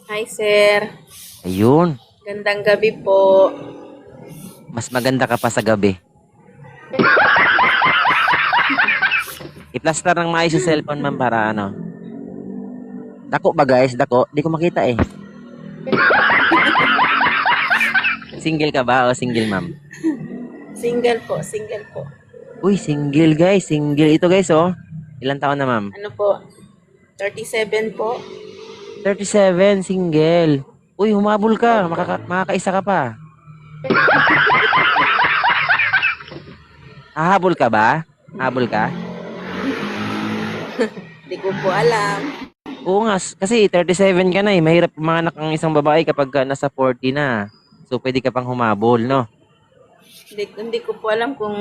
Hi, sir. Ayun. Gandang gabi po. Mas maganda ka pa sa gabi. I-plaster ng maayos yung cellphone, ma'am, para ano. Dako ba, guys? Dako? Di ko makita eh. Single ka ba o single, ma'am? Single po, single po. Uy, single, guys. Single. Ito, guys, oh. Ilan taon na, ma'am? Ano po? 37 po. 37, single. Uy, humabol ka. Opo. Makakaisa ka pa. Hahabol ka ba? Habol ka? Di ko po alam. Oo nga, kasi 37 ka na eh. Mahirap pumanak ang isang babae kapag nasa 40 na. So, pwede ka pang humabol, no? Hindi ko po alam kung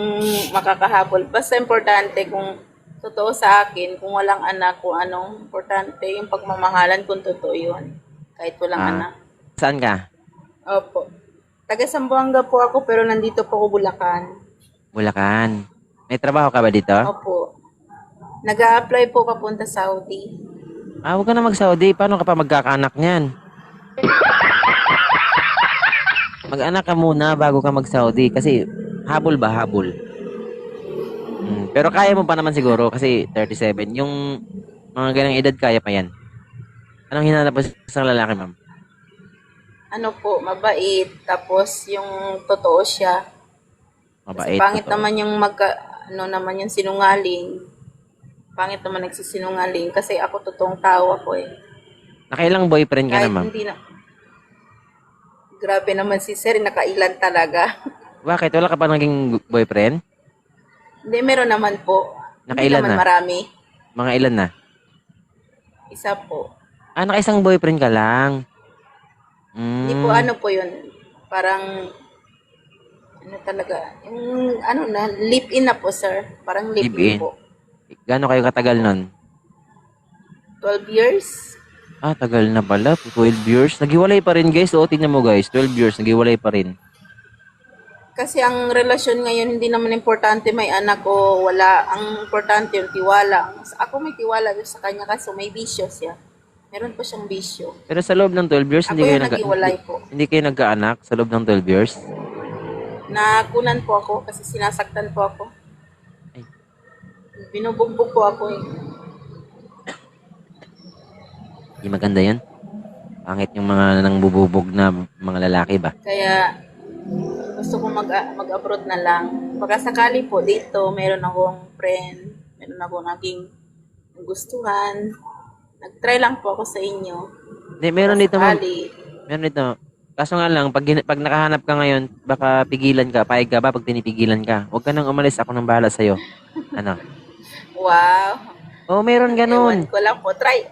makakahabol. Basta importante kung totoo sa akin, kung walang anak, kung anong importante, yung pagmamahalan kung totoo yun. Kahit walang Ah, anak. saan ka? Opo. Taga Zamboanga po ako pero nandito po ako Bulacan. Bulacan. May trabaho ka ba dito? Opo. Nag-a-apply po papunta Saudi. Huwag ka na mag-Saudi. Paano ka pa magkakaanak niyan? Mag-anak ka muna bago ka mag-Saudi. Kasi habol ba? Habol. Pero kaya mo pa naman siguro kasi 37. Yung mga ganang edad kaya pa yan. Anong hinanap mo sa isang lalaki, ma'am? Ano po, mabait. Tapos yung totoo siya. Kasi Mabait, pangit totoo. naman yung ano naman yung sinungaling. Pangit naman nagsisinungaling. Kasi ako totoong tao ako eh. Nakailang boyfriend ka na, Kahit ma'am? hindi na, grabe naman si sir, nakailan talaga. Bakit? Wala ka pa naging boyfriend? Hindi, meron naman po. Hindi Nakailan naman na? marami. Mga ilan na? Isa po. Nakaisang boyfriend ka lang. Hindi po Hmm, ano po yun. Parang, ano talaga. Yung ano na, live-in na po sir. Parang live-in live-in. po. Gaano kayo katagal nun? 12 years. Tagal na pala. 12 years. Naghiwalay pa rin, guys. Oo, tingnan mo, guys. 12 years. Naghiwalay pa rin. Kasi ang relasyon ngayon, hindi naman importante may anak o wala. Ang importante yung tiwala. Ako may tiwala doon sa kanya kasi may bisyo siya. Meron po siyang bisyo. Pero sa loob ng 12 years, Ako yung nag-iwalay po. hindi kayo nagkaanak sa loob ng 12 years? Nakunan po ako kasi sinasaktan po ako. Ay, Binubugbog po ako eh. di maganda yan. Pangit yung mga nangbububog na mga lalaki ba? Kaya gusto ko mag-abroad na lang. Baka sakali po dito, meron akong friend, meron akong naging gustuhan. Nag-try lang po ako sa inyo. Hindi, Baka meron dito, ma'am. sakali. Meron dito. Kaso nga lang, pag nakahanap ka ngayon, baka pigilan ka. Payag ka ba pag pinipigilan ka? Huwag ka nang umalis. Ako nang bahala sa'yo. Ano? Wow. Oo, meron Ewan ganun. ko lang po. Try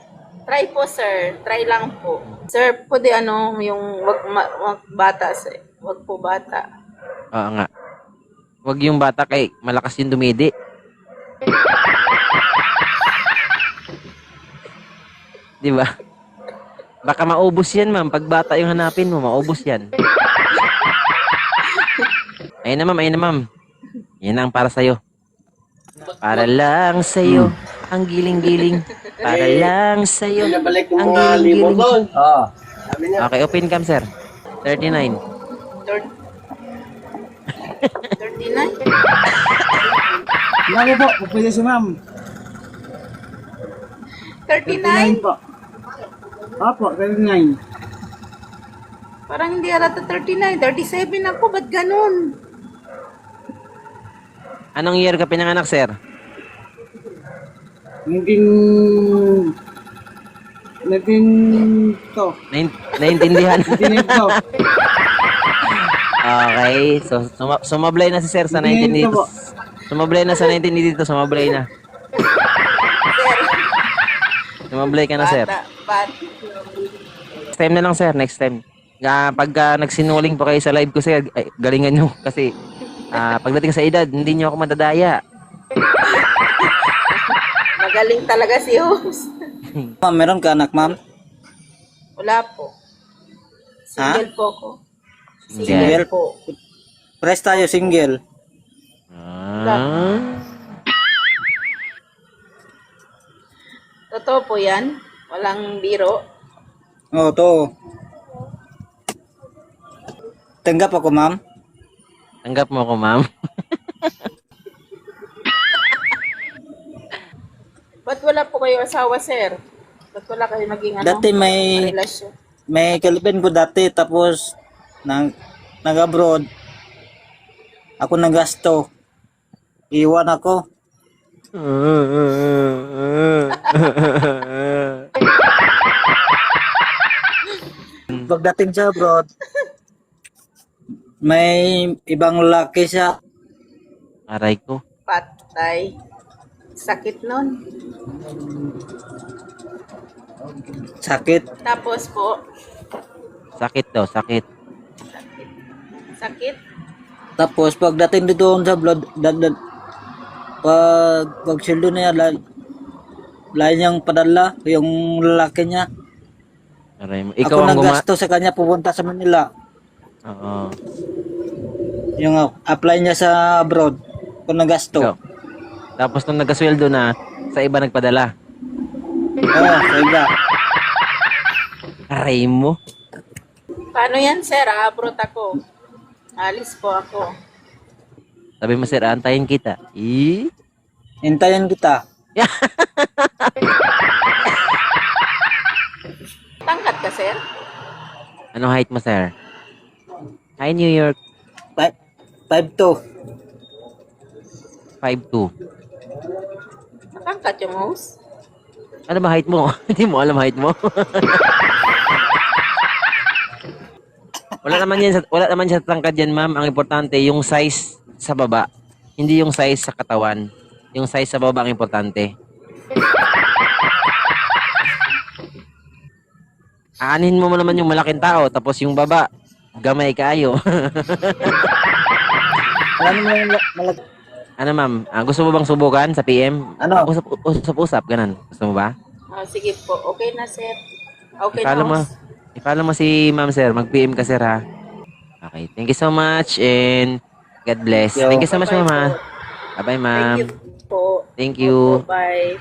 po, sir. Try lang po. Sir, pwede ano, yung wag bata, sir. Wag po bata. Oo nga. Huwag yung bata kay malakas yung dumidi. Di ba? Baka maubos yan, ma'am. Pag bata yung hanapin mo, maubos yan. Ayun na, ma'am. Ayun na, ma'am. Yan ang para sa'yo. Para lang sa'yo, ang giling-giling. Para lang sa'yo, Pinabalik ko ang mga limon giling-giling. doon. Oo. Sabi niya, Okay, open cam, sir. 39. 39? Lalo po, kung pwede si ma'am. 39? po. Opo, 39. Parang hindi halata 39. 37 ako. Ba't ganun? Anong year ka pinanganak, sir? 19 to. Naintindihan. 19 to. Okay. So, sumablay na si sir sa 19 19 dito. po. Sumablay na sa 19 dito. Sumablay na. Sumablay ka na, sir. Bata. Next time na lang, sir. Next time. Pagka nagsinuling pa kayo sa live ko, sir, galingan nyo. Kasi pagdating sa edad, hindi nyo ako madadaya. Magaling talaga si host. Ma'am, meron ka anak, ma'am? Wala po. Single po ko. Single. po. Press tayo, single. Ah. Totoo po yan. Walang biro. Oo, to. Tanggap ako, ma'am. Tanggap mo ako, ma'am. Ba't wala po kayo asawa, sir? Ba't wala kayo naging Dati may relasyon? kalibin ko dati, tapos nag-abroad. Ako nagasto. Iwan ako. Pagdating sa abroad, may ibang lalaki siya. Aray ko. Patay. Sakit nun. Sakit. Tapos po, Sakit daw, sakit. sakit. Tapos pagdating dito sa abroad, pag sildo niya, lain niyang padala, yung lalaki niya. Aray mo. Ako Ikaw ang naggasto sa kanya pupunta sa Manila. Oo. Yung apply niya sa abroad, ako naggasto. Ikaw. Tapos nung nagkasweldo na, sa iba nagpadala. Oo, sa iba. Aray mo. Paano yan, sir? Abroad ako. Alis po ako. Sabi mo, sir, antayin kita. Hintayin kita. Tangkat ka, sir? Ano height mo, sir? Hi, New York. 5'2". 5'2". Tangkat yung host? Ano ba height mo? Hindi mo alam height mo? Wala naman siya tangkad yan, ma'am. Ang importante, yung size sa baba. Hindi yung size sa katawan. Yung size sa baba ang importante. Aanin mo naman yung malaking tao, tapos yung baba, gamay kaayo. Alam mo yung Ano, ma'am? Gusto mo bang subukan sa PM? Ano? Usap-usap, ganun. Gusto mo ba? Sige po. Okay na, sir. Okay I-follow na, mo. host. I-follow mo si ma'am, sir. Mag-PM ka, sir, ha? Okay. Thank you so much and God bless. Yo. Thank you so much, Bye-bye ma'am, ha? po. Bye-bye, Thank ma'am. you po. Thank you. Opo, bye.